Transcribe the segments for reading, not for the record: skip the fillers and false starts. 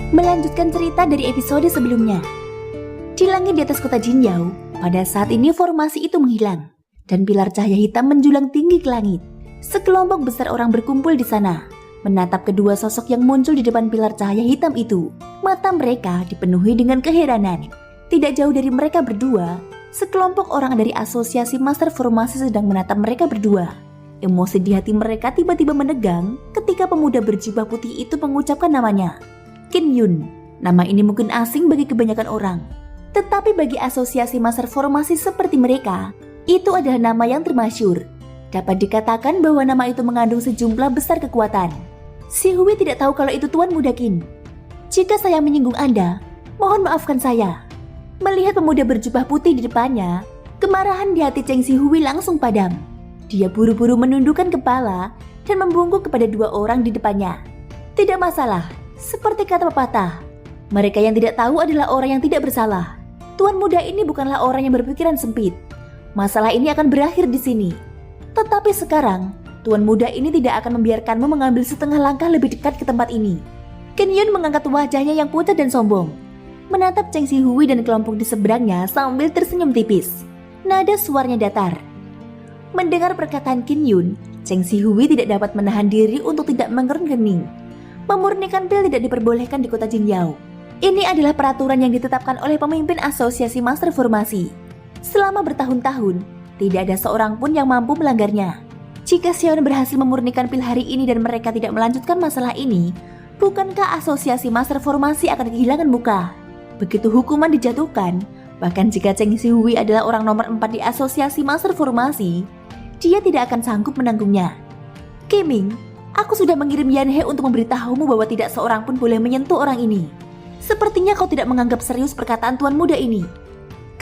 Melanjutkan cerita dari episode sebelumnya. Di langit di atas kota Jingyao, pada saat ini formasi itu menghilang dan pilar cahaya hitam menjulang tinggi ke langit. Sekelompok besar orang berkumpul di sana, menatap kedua sosok yang muncul di depan pilar cahaya hitam itu. Mata mereka dipenuhi dengan keheranan. Tidak jauh dari mereka berdua, sekelompok orang dari asosiasi master formasi sedang menatap mereka berdua. Emosi di hati mereka tiba-tiba menegang ketika pemuda berjubah putih itu mengucapkan namanya. Qin Yun. Nama ini mungkin asing bagi kebanyakan orang, tetapi bagi asosiasi master formasi seperti mereka, itu adalah nama yang termasyhur. Dapat dikatakan bahwa nama itu mengandung sejumlah besar kekuatan. Si Hui tidak tahu kalau itu Tuan Muda Qin. Jika saya menyinggung Anda, mohon maafkan saya. Melihat pemuda berjubah putih di depannya, kemarahan di hati Cheng Si Hui langsung padam. Dia buru-buru menundukkan kepala dan membungkuk kepada dua orang di depannya. Tidak masalah. Seperti kata pepatah, mereka yang tidak tahu adalah orang yang tidak bersalah. Tuan muda ini bukanlah orang yang berpikiran sempit. Masalah ini akan berakhir di sini. Tetapi sekarang, Tuan muda ini tidak akan membiarkanmu mengambil setengah langkah lebih dekat ke tempat ini. Qin Yun mengangkat wajahnya yang pucat dan sombong, menatap Cheng Si Hui dan kelompok di seberangnya sambil tersenyum tipis. Nada suaranya datar. Mendengar perkataan Qin Yun, Cheng Si Hui tidak dapat menahan diri untuk tidak mengerun kening. Memurnikan pil tidak diperbolehkan di kota Jingyao. Ini adalah peraturan yang ditetapkan oleh pemimpin asosiasi master formasi. Selama bertahun-tahun, tidak ada seorang pun yang mampu melanggarnya. Jika Xion berhasil memurnikan pil hari ini dan mereka tidak melanjutkan masalah ini, bukankah asosiasi master formasi akan kehilangan muka? Begitu hukuman dijatuhkan, bahkan jika Cheng Si Hui adalah orang nomor 4 di asosiasi master formasi, dia tidak akan sanggup menanggungnya. Kiming, aku sudah mengirim Yan He untuk memberitahumu bahwa tidak seorang pun boleh menyentuh orang ini. Sepertinya kau tidak menganggap serius perkataan tuan muda ini.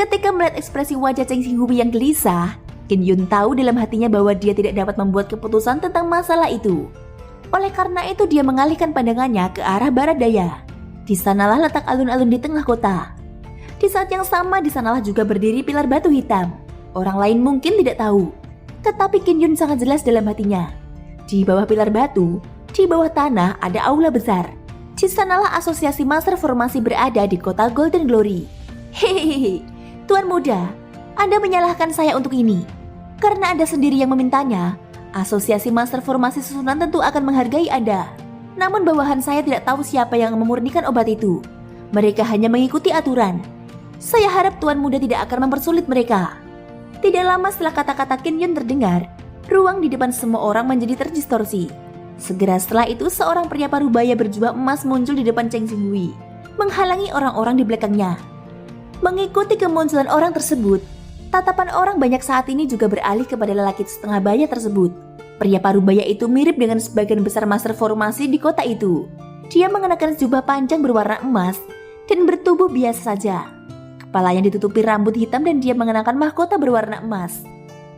Ketika melihat ekspresi wajah Cheng Si Hui yang gelisah, Qin Yun tahu dalam hatinya bahwa dia tidak dapat membuat keputusan tentang masalah itu. Oleh karena itu dia mengalihkan pandangannya ke arah barat daya. Di sanalah letak alun-alun di tengah kota. Di saat yang sama di sanalah juga berdiri pilar batu hitam. Orang lain mungkin tidak tahu, tetapi Qin Yun sangat jelas dalam hatinya. Di bawah pilar batu, di bawah tanah ada aula besar. Di sanalah asosiasi master formasi berada di kota Golden Glory. Hehehe, Tuan muda, Anda menyalahkan saya untuk ini. Karena Anda sendiri yang memintanya, asosiasi master formasi susunan tentu akan menghargai Anda. Namun bawahan saya tidak tahu siapa yang memurnikan obat itu. Mereka hanya mengikuti aturan. Saya harap Tuan muda tidak akan mempersulit mereka. Tidak lama setelah kata-kata Qin Yun terdengar, ruang di depan semua orang menjadi terdistorsi. Segera setelah itu seorang pria parubaya berjubah emas muncul di depan Cheng Si Hui, menghalangi orang-orang di belakangnya. Mengikuti kemunculan orang tersebut, tatapan orang banyak saat ini juga beralih kepada lelaki setengah baya tersebut. Pria parubaya itu mirip dengan sebagian besar master formasi di kota itu. Dia mengenakan jubah panjang berwarna emas dan bertubuh biasa saja. Kepalanya ditutupi rambut hitam dan dia mengenakan mahkota berwarna emas.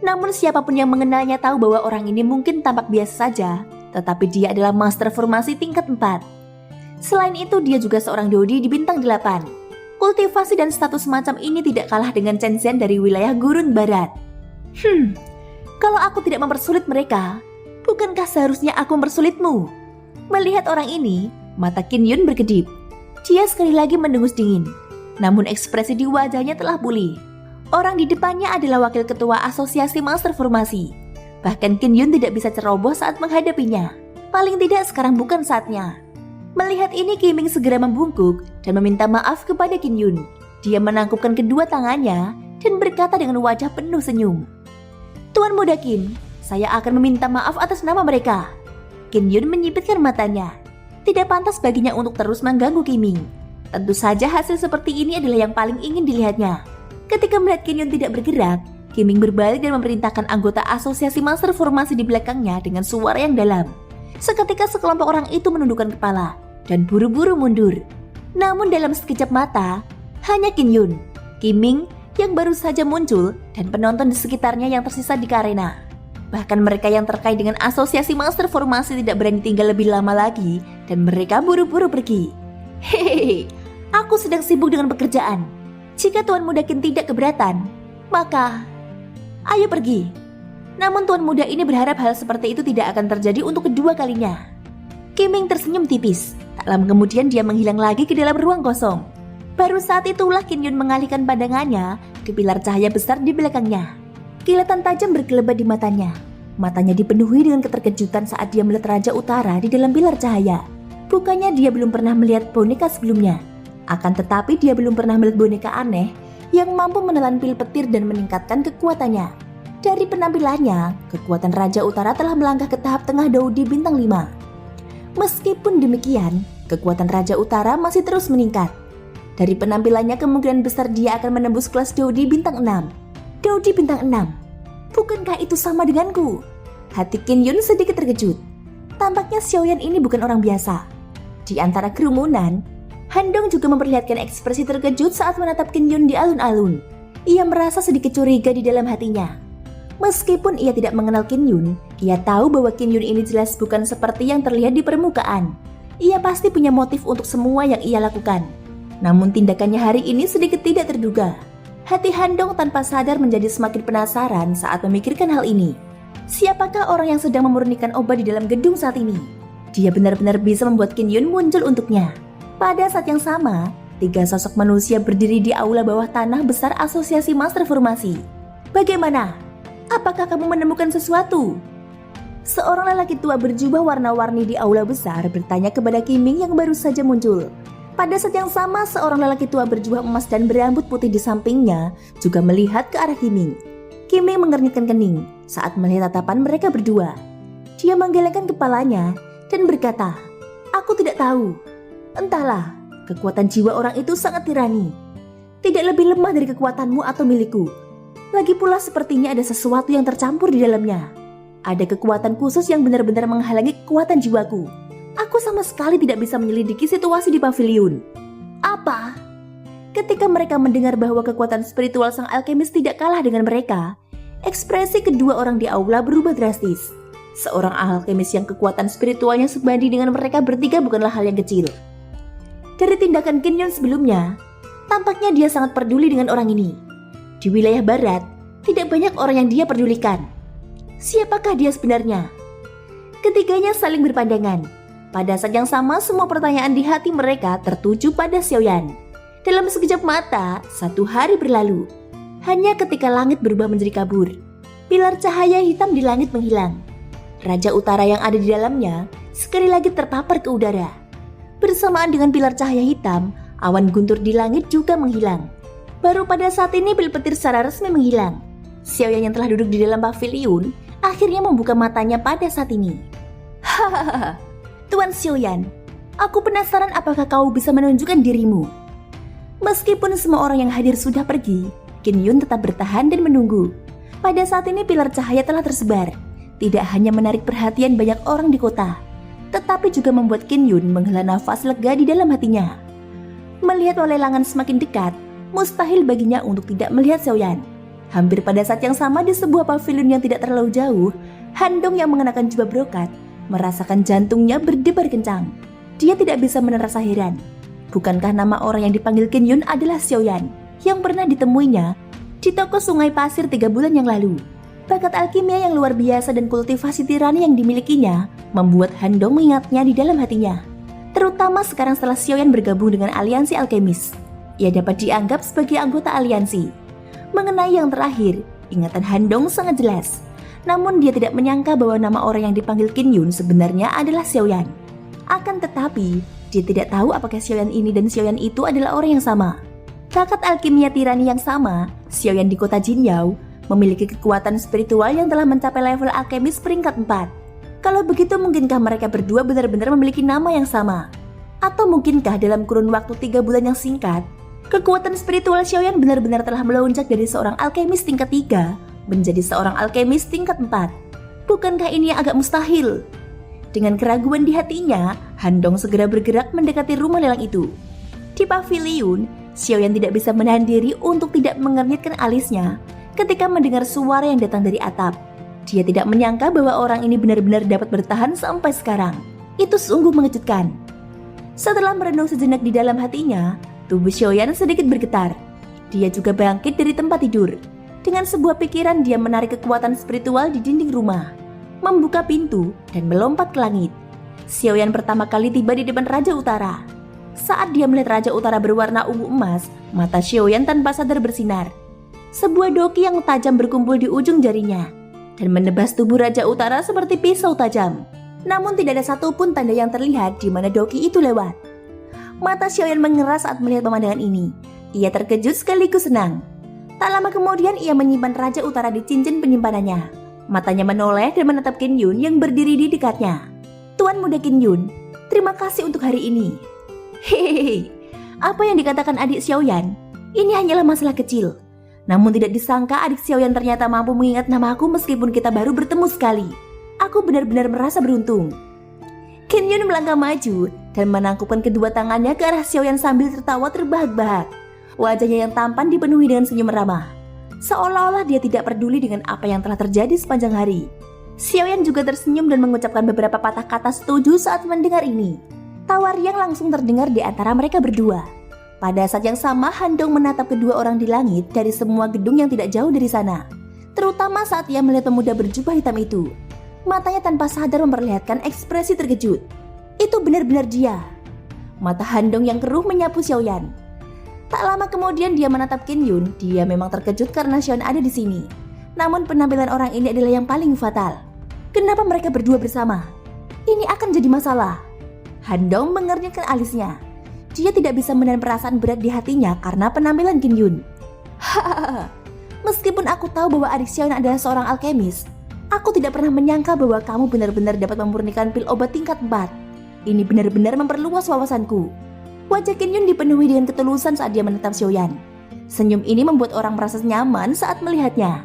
Namun siapapun yang mengenalnya tahu bahwa orang ini mungkin tampak biasa saja, tetapi dia adalah master formasi tingkat 4. Selain itu dia juga seorang Dodi di bintang 8. Kultivasi dan status macam ini tidak kalah dengan Chen Zhen dari wilayah Gurun Barat. Kalau aku tidak mempersulit mereka, bukankah seharusnya aku mempersulitmu? Melihat orang ini, mata Qin Yun berkedip. Dia sekali lagi mendengus dingin, namun ekspresi di wajahnya telah pulih. Orang di depannya adalah wakil ketua asosiasi master formasi. Bahkan Qin Yun tidak bisa ceroboh saat menghadapinya. Paling tidak sekarang bukan saatnya. Melihat ini Kiming segera membungkuk dan meminta maaf kepada Qin Yun. Dia menangkupkan kedua tangannya dan berkata dengan wajah penuh senyum. Tuan muda Qin, saya akan meminta maaf atas nama mereka. Qin Yun menyipitkan matanya. Tidak pantas baginya untuk terus mengganggu Kiming. Tentu saja hasil seperti ini adalah yang paling ingin dilihatnya. Ketika melihat Qin Yun tidak bergerak, Kiming berbalik dan memerintahkan anggota asosiasi master formasi di belakangnya dengan suara yang dalam. Seketika sekelompok orang itu menundukkan kepala dan buru-buru mundur. Namun dalam sekejap mata, hanya Qin Yun, Kiming yang baru saja muncul dan penonton di sekitarnya yang tersisa di arena. Bahkan mereka yang terkait dengan asosiasi master formasi tidak berani tinggal lebih lama lagi dan mereka buru-buru pergi. Hehehe, aku sedang sibuk dengan pekerjaan. Jika Tuan Muda Qin tidak keberatan, maka ayo pergi. Namun Tuan Muda ini berharap hal seperti itu tidak akan terjadi untuk kedua kalinya. Kiming tersenyum tipis, Tak lama kemudian dia menghilang lagi ke dalam ruang kosong. Baru saat itulah Qin Yun mengalihkan pandangannya ke pilar cahaya besar di belakangnya. Kilatan tajam berkelebat di matanya. Matanya dipenuhi dengan keterkejutan saat dia melihat Raja Utara di dalam pilar cahaya. Bukannya dia belum pernah melihat boneka sebelumnya. Akan tetapi dia belum pernah melihat boneka aneh yang mampu menelan pil petir dan meningkatkan kekuatannya. Dari penampilannya, kekuatan Raja Utara telah melangkah ke tahap tengah Daudi bintang 5. Meskipun demikian, kekuatan Raja Utara masih terus meningkat. Dari penampilannya kemungkinan besar dia akan menembus kelas Daudi bintang 6. Daudi bintang 6. Bukankah itu sama denganku? Hati Qin Yun sedikit terkejut. Tampaknya Xiaoyan ini bukan orang biasa. Di antara kerumunan, Han Dong juga memperlihatkan ekspresi terkejut saat menatap Qin Yun di alun-alun. Ia merasa sedikit curiga di dalam hatinya. Meskipun ia tidak mengenal Qin Yun, ia tahu bahwa Qin Yun ini jelas bukan seperti yang terlihat di permukaan. Ia pasti punya motif untuk semua yang ia lakukan. Namun tindakannya hari ini sedikit tidak terduga. Hati Han Dong tanpa sadar menjadi semakin penasaran saat memikirkan hal ini. Siapakah orang yang sedang memurnikan obat di dalam gedung saat ini? Dia benar-benar bisa membuat Qin Yun muncul untuknya. Pada saat yang sama, 3 sosok manusia berdiri di aula bawah tanah besar Asosiasi Master Formasi. Bagaimana? Apakah kamu menemukan sesuatu? Seorang lelaki tua berjubah warna-warni di aula besar bertanya kepada Qiming yang baru saja muncul. Pada saat yang sama, seorang lelaki tua berjubah emas dan berambut putih di sampingnya juga melihat ke arah Qiming. Qiming mengernyitkan kening saat melihat tatapan mereka berdua. Dia menggelengkan kepalanya dan berkata, "Aku tidak tahu. Entahlah, kekuatan jiwa orang itu sangat tirani. Tidak lebih lemah dari kekuatanmu atau milikku. Lagi pula sepertinya ada sesuatu yang tercampur di dalamnya. Ada kekuatan khusus yang benar-benar menghalangi kekuatan jiwaku. Aku sama sekali tidak bisa menyelidiki situasi di pavilion." Apa? Ketika mereka mendengar bahwa kekuatan spiritual sang alkemis tidak kalah dengan mereka, ekspresi kedua orang di aula berubah drastis. Seorang alkemis yang kekuatan spiritualnya sebanding dengan mereka bertiga bukanlah hal yang kecil. Dari tindakan Qin Yun sebelumnya, tampaknya dia sangat peduli dengan orang ini. Di wilayah barat, tidak banyak orang yang dia pedulikan. Siapakah dia sebenarnya? Ketiganya saling berpandangan. Pada saat yang sama, semua pertanyaan di hati mereka tertuju pada Xiaoyan. Dalam sekejap mata, 1 hari berlalu. Hanya ketika langit berubah menjadi kabur, pilar cahaya hitam di langit menghilang. Raja Utara yang ada di dalamnya sekali lagi terpapar ke udara. Bersamaan dengan pilar cahaya hitam, awan guntur di langit juga menghilang. Baru pada saat ini pil petir secara resmi menghilang. Xiaoyan yang telah duduk di dalam pavilion akhirnya membuka matanya pada saat ini. Hahaha. Tuan Xiaoyan, aku penasaran apakah kau bisa menunjukkan dirimu. Meskipun semua orang yang hadir sudah pergi, Qin Yun tetap bertahan dan menunggu. Pada saat ini pilar cahaya telah tersebar. Tidak hanya menarik perhatian banyak orang di kota, tetapi juga membuat Qin Yun menghela nafas lega di dalam hatinya. Melihat walelangan semakin dekat, mustahil baginya untuk tidak melihat Xiaoyan. Hampir pada saat yang sama di sebuah pavilion yang tidak terlalu jauh, Han Dong yang mengenakan jubah brokat merasakan jantungnya berdebar kencang. Dia tidak bisa menahan rasa heran. Bukankah nama orang yang dipanggil Qin Yun adalah Xiaoyan yang pernah ditemuinya di toko sungai pasir 3 bulan yang lalu? Bakat alkimia yang luar biasa dan kultivasi tirani yang dimilikinya membuat Han Dong mengingatnya di dalam hatinya. Terutama sekarang setelah Xiaoyan bergabung dengan aliansi alkemis. Ia dapat dianggap sebagai anggota aliansi. Mengenai yang terakhir, ingatan Han Dong sangat jelas. Namun dia tidak menyangka bahwa nama orang yang dipanggil Qin Yun sebenarnya adalah Xiaoyan. Akan tetapi, dia tidak tahu apakah Xiaoyan ini dan Xiaoyan itu adalah orang yang sama. Bakat alkimia tirani yang sama, Xiaoyan di kota Jinyao memiliki kekuatan spiritual yang telah mencapai level alkemis peringkat 4. Kalau begitu mungkinkah mereka berdua benar-benar memiliki nama yang sama? Atau mungkinkah dalam kurun waktu 3 bulan yang singkat, kekuatan spiritual Xiaoyan benar-benar telah melonjak dari seorang alkemis tingkat 3 menjadi seorang alkemis tingkat 4. Bukankah ini yang agak mustahil? Dengan keraguan di hatinya, Han Dong segera bergerak mendekati rumah lelang itu. Di pavilion, Xiaoyan tidak bisa menahan diri untuk tidak mengernyitkan alisnya ketika mendengar suara yang datang dari atap. Dia tidak menyangka bahwa orang ini benar-benar dapat bertahan sampai sekarang. Itu sungguh mengejutkan. Setelah merenung sejenak di dalam hatinya, tubuh Xiaoyan sedikit bergetar. Dia juga bangkit dari tempat tidur. Dengan sebuah pikiran dia menarik kekuatan spiritual di dinding rumah, membuka pintu dan melompat ke langit. Xiaoyan pertama kali tiba di depan Raja Utara. Saat dia melihat Raja Utara berwarna ungu emas, mata Xiaoyan tanpa sadar bersinar. Sebuah doki yang tajam berkumpul di ujung jarinya dan menebas tubuh Raja Utara seperti pisau tajam. Namun tidak ada satupun tanda yang terlihat di mana doki itu lewat. Mata Xiaoyan mengeras saat melihat pemandangan ini. Ia terkejut sekaligus senang. Tak lama kemudian ia menyimpan Raja Utara di cincin penyimpanannya. Matanya menoleh dan menatap Qin Yun yang berdiri di dekatnya. "Tuan muda Qin Yun, terima kasih untuk hari ini." Hehehe, apa yang dikatakan adik Xiaoyan? Ini hanyalah masalah kecil. Namun tidak disangka adik Xiaoyan ternyata mampu mengingat namaku meskipun kita baru bertemu sekali. Aku benar-benar merasa beruntung. Qin Yun melangkah maju dan menangkupkan kedua tangannya ke arah Xiaoyan sambil tertawa terbahak-bahak. Wajahnya yang tampan dipenuhi dengan senyum ramah, seolah-olah dia tidak peduli dengan apa yang telah terjadi sepanjang hari. Xiaoyan juga tersenyum dan mengucapkan beberapa patah kata setuju saat mendengar ini. Tawa riang langsung terdengar di antara mereka berdua. Pada saat yang sama, Han Dong menatap kedua orang di langit dari semua gedung yang tidak jauh dari sana. Terutama saat ia melihat pemuda berjubah hitam itu. Matanya tanpa sadar memperlihatkan ekspresi terkejut. Itu benar-benar dia. Mata Han Dong yang keruh menyapu Xiaoyan. Tak lama kemudian dia menatap Qin Yun. Dia memang terkejut karena Xiaoyan ada di sini. Namun penampilan orang ini adalah yang paling fatal. Kenapa mereka berdua bersama? Ini akan jadi masalah. Han Dong mengernyitkan alisnya. Dia tidak bisa menahan perasaan berat di hatinya karena penampilan Qin Yun. Hahaha. Meskipun aku tahu bahwa adik Xiaoyan adalah seorang alkemis, aku tidak pernah menyangka bahwa kamu benar-benar dapat memurnikan pil obat tingkat 4. Ini benar-benar memperluas wawasanku. Wajah Qin Yun dipenuhi dengan ketulusan saat dia menatap Xiaoyan. Senyum ini membuat orang merasa nyaman saat melihatnya.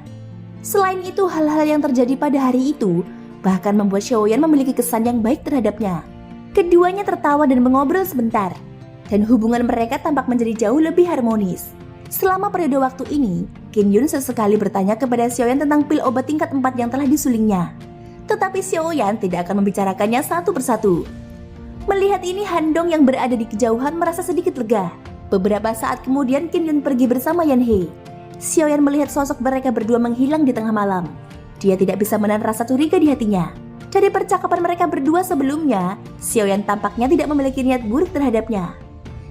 Selain itu, hal-hal yang terjadi pada hari itu bahkan membuat Xiaoyan memiliki kesan yang baik terhadapnya. Keduanya tertawa dan mengobrol sebentar, dan hubungan mereka tampak menjadi jauh lebih harmonis. Selama periode waktu ini, Qin Yun sesekali bertanya kepada Xiaoyan tentang pil obat tingkat 4 yang telah disulingnya. Tetapi Xiaoyan tidak akan membicarakannya satu persatu. Melihat ini, Han Dong yang berada di kejauhan merasa sedikit lega. Beberapa saat kemudian Qin Yun pergi bersama Yan He. Xiaoyan melihat sosok mereka berdua menghilang di tengah malam. Dia tidak bisa menahan rasa curiga di hatinya. Dari percakapan mereka berdua sebelumnya, Xiaoyan tampaknya tidak memiliki niat buruk terhadapnya.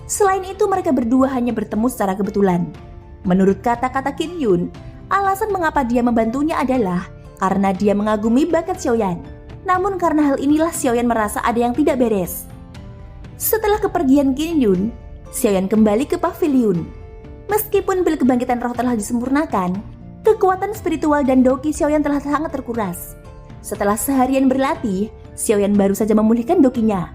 Selain itu, mereka berdua hanya bertemu secara kebetulan. Menurut kata-kata Qin Yun, alasan mengapa dia membantunya adalah karena dia mengagumi bakat Xiaoyan. Namun karena hal inilah Xiaoyan merasa ada yang tidak beres. Setelah kepergian Qin Yun, Xiaoyan kembali ke pavilion. Meskipun pil kebangkitan roh telah disempurnakan, kekuatan spiritual dan doki Xiaoyan telah sangat terkuras. Setelah seharian berlatih, Xiaoyan baru saja memulihkan dokinya.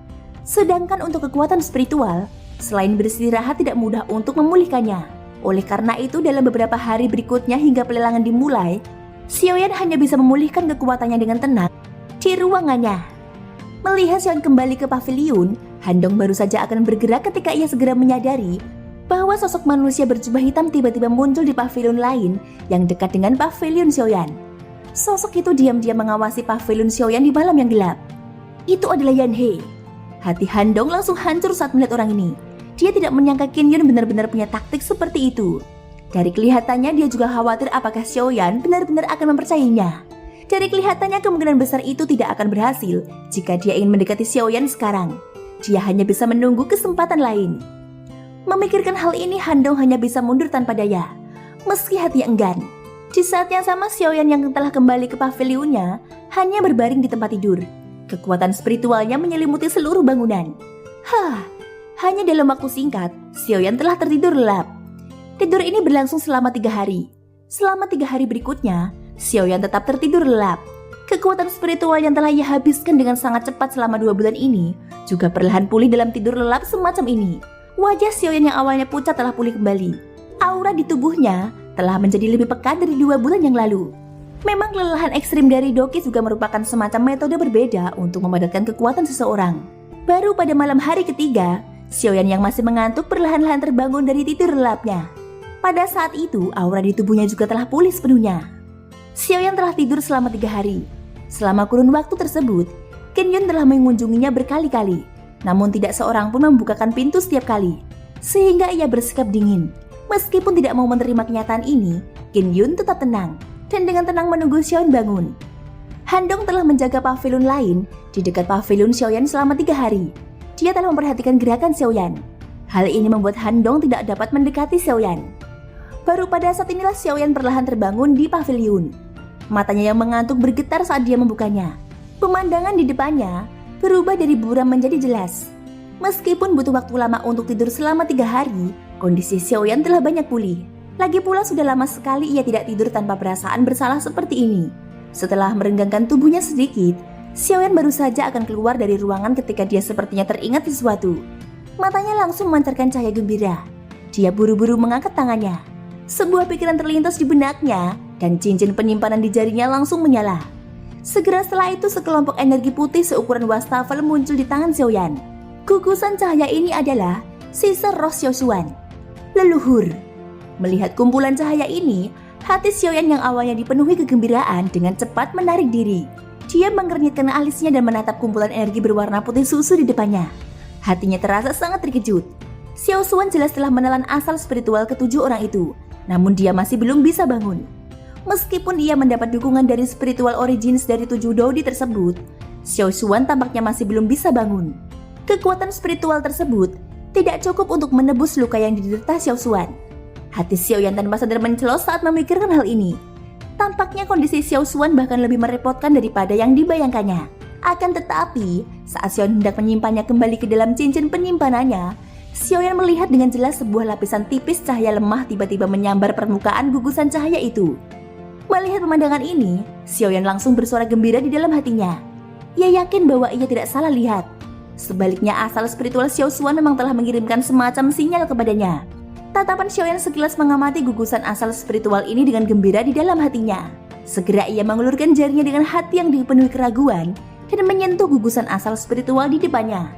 Sedangkan untuk kekuatan spiritual, selain beristirahat tidak mudah untuk memulihkannya. Oleh karena itu dalam beberapa hari berikutnya hingga pelelangan dimulai, Xiaoyan hanya bisa memulihkan kekuatannya dengan tenang di ruangannya. Melihat Xiaoyan kembali ke pavilion, Han Dong baru saja akan bergerak ketika ia segera menyadari bahwa sosok manusia berjubah hitam tiba-tiba muncul di pavilion lain yang dekat dengan pavilion Xiaoyan. Sosok itu diam-diam mengawasi pavilion Xiaoyan di malam yang gelap. Itu adalah Yan He. Hati Han Dong langsung hancur saat melihat orang ini. Dia tidak menyangka Qin Yun benar-benar punya taktik seperti itu. Dari kelihatannya dia juga khawatir apakah Xiaoyan benar-benar akan mempercayainya. Dari kelihatannya kemungkinan besar itu tidak akan berhasil jika dia ingin mendekati Xiaoyan sekarang. Dia hanya bisa menunggu kesempatan lain. Memikirkan hal ini, Han Dong hanya bisa mundur tanpa daya, meski hati enggan. Di saat yang sama, Xiaoyan yang telah kembali ke pavilionnya hanya berbaring di tempat tidur. Kekuatan spiritualnya menyelimuti seluruh bangunan. Hanya dalam waktu singkat, Xiaoyan telah tertidur lelap. Tidur ini berlangsung selama 3 hari. Selama 3 hari berikutnya, Xiaoyan tetap tertidur lelap. Kekuatan spiritual yang telah ia habiskan dengan sangat cepat selama 2 bulan ini juga perlahan pulih dalam tidur lelap semacam ini. Wajah Xiaoyan yang awalnya pucat telah pulih kembali. Aura di tubuhnya telah menjadi lebih pekat dari 2 bulan yang lalu. Memang kelelahan ekstrim dari doki juga merupakan semacam metode berbeda untuk memadatkan kekuatan seseorang. Baru pada malam hari ketiga, Xiaoyan yang masih mengantuk perlahan-lahan terbangun dari tidur lelapnya. Pada saat itu, aura di tubuhnya juga telah pulih sepenuhnya. Xiaoyan telah tidur selama 3 hari. Selama kurun waktu tersebut, Qin Yun telah mengunjunginya berkali-kali. Namun tidak seorang pun membukakan pintu setiap kali, sehingga ia bersikap dingin. Meskipun tidak mau menerima kenyataan ini, Qin Yun tetap tenang dan dengan tenang menunggu Xiaoyan bangun. Handong telah menjaga pavilion lain di dekat pavilion Xiaoyan selama 3 hari. Dia telah memperhatikan gerakan Xiaoyan. Hal ini membuat Handong tidak dapat mendekati Xiaoyan. Baru pada saat inilah Xiaoyan perlahan terbangun di pavilion. Matanya yang mengantuk bergetar saat dia membukanya. Pemandangan di depannya berubah dari buram menjadi jelas. Meskipun butuh waktu lama untuk tidur selama 3 hari, kondisi Xiaoyan telah banyak pulih. Lagi pula sudah lama sekali ia tidak tidur tanpa perasaan bersalah seperti ini. Setelah merenggangkan tubuhnya sedikit, Xiaoyan baru saja akan keluar dari ruangan ketika dia sepertinya teringat sesuatu. Matanya langsung memancarkan cahaya gembira. Dia buru-buru mengangkat tangannya. Sebuah pikiran terlintas di benaknya dan cincin penyimpanan di jarinya langsung menyala. Segera setelah itu sekelompok energi putih seukuran wastafel muncul di tangan Xiaoyan. Gugusan cahaya ini adalah sisa roh Xiaoshuan, leluhur. Melihat kumpulan cahaya ini, hati Xiaoyan yang awalnya dipenuhi kegembiraan dengan cepat menarik diri. Dia mengernyitkan alisnya dan menatap kumpulan energi berwarna putih susu di depannya. Hatinya terasa sangat terkejut. Xiaoshuan jelas telah menelan asal spiritual ketujuh orang itu, namun dia masih belum bisa bangun. Meskipun ia mendapat dukungan dari spiritual origins dari 7 Dodi tersebut, Xiaoshuan tampaknya masih belum bisa bangun. Kekuatan spiritual tersebut tidak cukup untuk menebus luka yang diderita Xiaoshuan. Hati Xiaoyan tanpa sadar mencelos saat memikirkan hal ini. Tampaknya kondisi Xiaoshuan bahkan lebih merepotkan daripada yang dibayangkannya. Akan tetapi, saat Xiaoyan hendak menyimpannya kembali ke dalam cincin penyimpanannya, Xiaoyan melihat dengan jelas sebuah lapisan tipis cahaya lemah tiba-tiba menyambar permukaan gugusan cahaya itu. Melihat pemandangan ini, Xiaoyan langsung bersuara gembira di dalam hatinya. Ia yakin bahwa ia tidak salah lihat. Sebaliknya, asal spiritual Xiaoshuan memang telah mengirimkan semacam sinyal kepadanya. Tatapan Xiaoyan sekilas mengamati gugusan asal spiritual ini dengan gembira di dalam hatinya. Segera ia mengulurkan jarinya dengan hati yang dipenuhi keraguan dan menyentuh gugusan asal spiritual di depannya.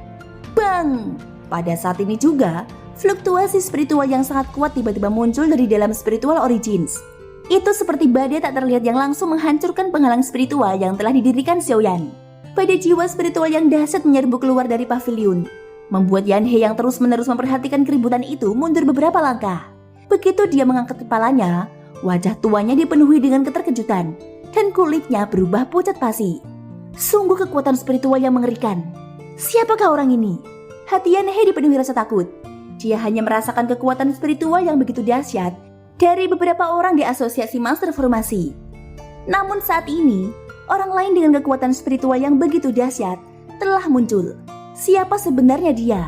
Bang! Pada saat ini juga, fluktuasi spiritual yang sangat kuat tiba-tiba muncul dari dalam spiritual origins. Itu seperti badai tak terlihat yang langsung menghancurkan penghalang spiritual yang telah didirikan Xiaoyan. Pada jiwa spiritual yang dahsyat menyerbu keluar dari pavilion, membuat Yan He yang terus-menerus memperhatikan keributan itu mundur beberapa langkah. Begitu dia mengangkat kepalanya, wajah tuanya dipenuhi dengan keterkejutan dan kulitnya berubah pucat pasi. Sungguh kekuatan spiritual yang mengerikan. Siapakah orang ini? Hati Yan He dipenuhi rasa takut. Dia hanya merasakan kekuatan spiritual yang begitu dahsyat dari beberapa orang di asosiasi Master Formasi. Namun saat ini, orang lain dengan kekuatan spiritual yang begitu dahsyat telah muncul. Siapa sebenarnya dia?